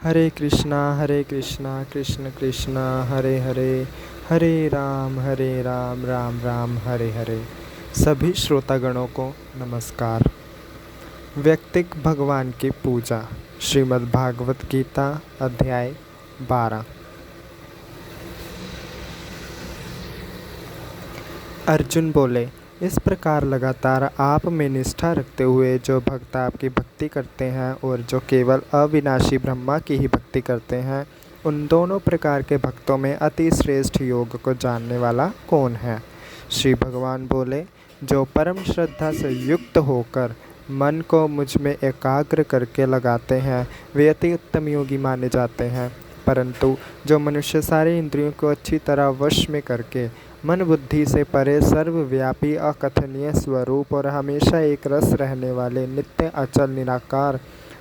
हरे कृष्णा कृष्ण कृष्ण हरे हरे, हरे राम राम राम हरे हरे। सभी श्रोतागणों को नमस्कार। व्यक्तिक भगवान की पूजा, श्रीमद् भागवत गीता अध्याय 12। अर्जुन बोले, इस प्रकार लगातार आप में निष्ठा रखते हुए जो भक्त आपकी भक्ति करते हैं और जो केवल अविनाशी ब्रह्मा की ही भक्ति करते हैं, उन दोनों प्रकार के भक्तों में अति श्रेष्ठ योग को जानने वाला कौन है? श्री भगवान बोले, जो परम श्रद्धा से युक्त होकर मन को मुझ में एकाग्र करके लगाते हैं, वे अति उत्तम योगी माने जाते हैं। परंतु जो मनुष्य सारे इंद्रियों को अच्छी तरह वश में करके मन बुद्धि से परे सर्वव्यापी अकथनीय स्वरूप और हमेशा एक रस रहने वाले नित्य अचल निराकार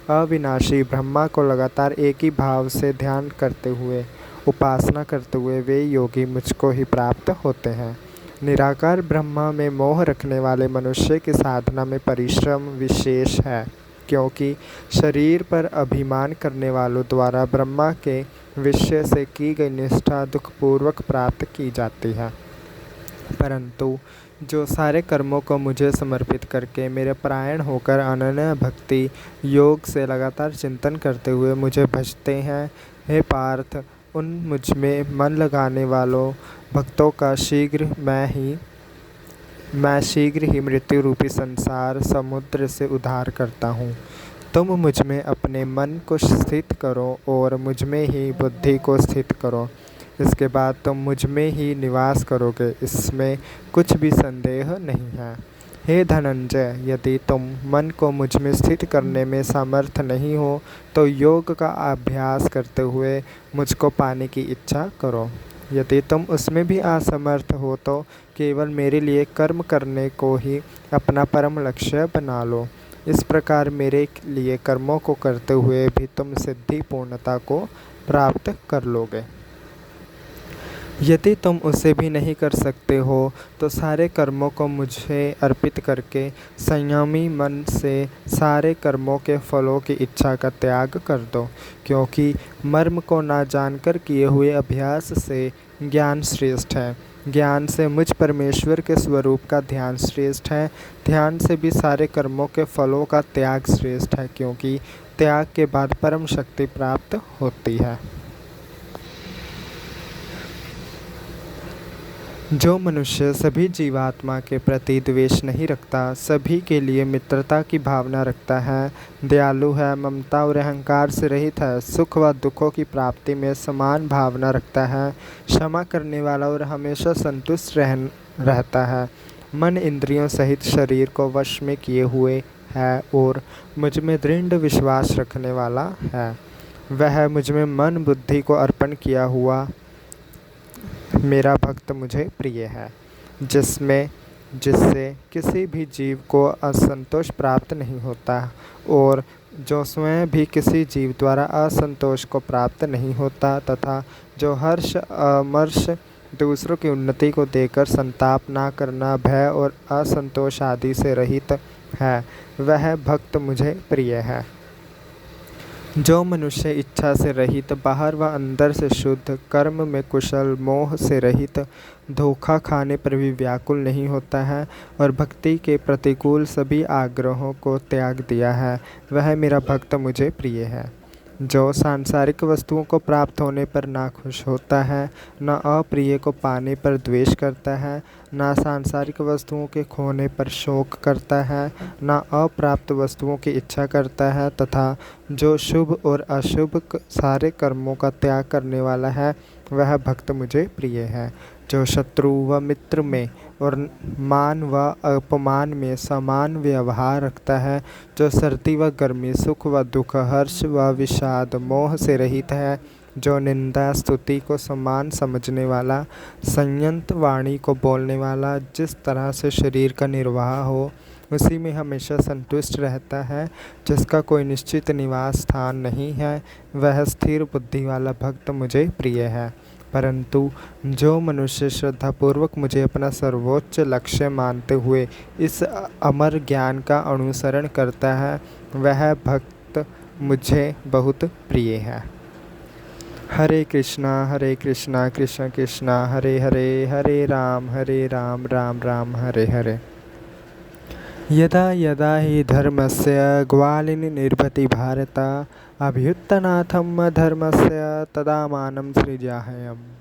अविनाशी ब्रह्मा को लगातार एक ही भाव से ध्यान करते हुए उपासना करते हुए वे योगी मुझको ही प्राप्त होते हैं। निराकार ब्रह्मा में मोह रखने वाले मनुष्य की साधना में परिश्रम विशेष है, क्योंकि शरीर पर अभिमान करने वालों द्वारा ब्रह्मा के विषय से की गई निष्ठा दुखपूर्वक प्राप्त की जाती है। परंतु जो सारे कर्मों को मुझे समर्पित करके मेरे परायण होकर अनन्य भक्ति योग से लगातार चिंतन करते हुए मुझे भजते हैं, हे पार्थ, उन मुझ में मन लगाने वालों भक्तों का मैं शीघ्र ही मृत्यु रूपी संसार समुद्र से उद्धार करता हूँ। तुम मुझ में अपने मन को स्थित करो और मुझ में ही बुद्धि को स्थित करो। इसके बाद तुम मुझ में ही निवास करोगे, इसमें कुछ भी संदेह नहीं है। हे धनंजय, यदि तुम मन को मुझ में स्थित करने में समर्थ नहीं हो तो योग का अभ्यास करते हुए मुझको पाने की इच्छा करो। यदि तुम उसमें भी असमर्थ हो तो केवल मेरे लिए कर्म करने को ही अपना परम लक्ष्य बना लो। इस प्रकार मेरे लिए कर्मों को करते हुए भी तुम सिद्धि पूर्णता को प्राप्त कर लोगे। यदि तुम उसे भी नहीं कर सकते हो तो सारे कर्मों को मुझे अर्पित करके संयमी मन से सारे कर्मों के फलों की इच्छा का त्याग कर दो, क्योंकि मर्म को ना जानकर किए हुए अभ्यास से ज्ञान श्रेष्ठ है। ज्ञान से मुझ परमेश्वर के स्वरूप का ध्यान श्रेष्ठ है। ध्यान से भी सारे कर्मों के फलों का त्याग श्रेष्ठ है, क्योंकि त्याग के बाद परम शक्ति प्राप्त होती है। जो मनुष्य सभी जीवात्मा के प्रति द्वेष नहीं रखता, सभी के लिए मित्रता की भावना रखता है, दयालु है, ममता और अहंकार से रहित है, सुख व दुखों की प्राप्ति में समान भावना रखता है, क्षमा करने वाला और हमेशा संतुष्ट रहता है, मन इंद्रियों सहित शरीर को वश में किए हुए है और मुझ में दृढ़ विश्वास रखने वाला है, वह मुझ में मन बुद्धि को अर्पण किया हुआ मेरा भक्त मुझे प्रिय है। जिससे किसी भी जीव को असंतोष प्राप्त नहीं होता और जो स्वयं भी किसी जीव द्वारा असंतोष को प्राप्त नहीं होता, तथा जो हर्ष अमर्ष दूसरों की उन्नति को देकर संताप ना करना, भय और असंतोष आदि से रहित है, वह भक्त मुझे प्रिय है। जो मनुष्य इच्छा से रहित, बाहर व अंदर से शुद्ध, कर्म में कुशल, मोह से रहित, धोखा खाने पर भी व्याकुल नहीं होता है और भक्ति के प्रतिकूल सभी आग्रहों को त्याग दिया है, वह मेरा भक्त मुझे प्रिय है। जो सांसारिक वस्तुओं को प्राप्त होने पर ना खुश होता है, न अप्रिय को पाने पर द्वेष करता है, न सांसारिक वस्तुओं के खोने पर शोक करता है, न अप्राप्त वस्तुओं की इच्छा करता है, तथा जो शुभ और अशुभ सारे कर्मों का त्याग करने वाला है, वह भक्त मुझे प्रिय है। जो शत्रु व मित्र में और मान व अपमान में समान व्यवहार रखता है, जो सर्दी व गर्मी, सुख व दुख, हर्ष व विषाद, मोह से रहित है, जो निंदा स्तुति को समान समझने वाला, संयत वाणी को बोलने वाला, जिस तरह से शरीर का निर्वाह हो उसी में हमेशा संतुष्ट रहता है, जिसका कोई निश्चित निवास स्थान नहीं है, वह स्थिर बुद्धि वाला भक्त मुझे प्रिय है। परंतु जो मनुष्य श्रद्धापूर्वक मुझे अपना सर्वोच्च लक्ष्य मानते हुए इस अमर ज्ञान का अनुसरण करता है, वह भक्त मुझे बहुत प्रिय है। हरे कृष्णा कृष्ण कृष्ण हरे हरे, हरे राम राम राम हरे हरे। यदा यदा हि धर्मस्य ग्लानिर्भवति भारत, अभ्युत्थानार्थं धर्मस्य तदात्मानं सृजाम्यहम्।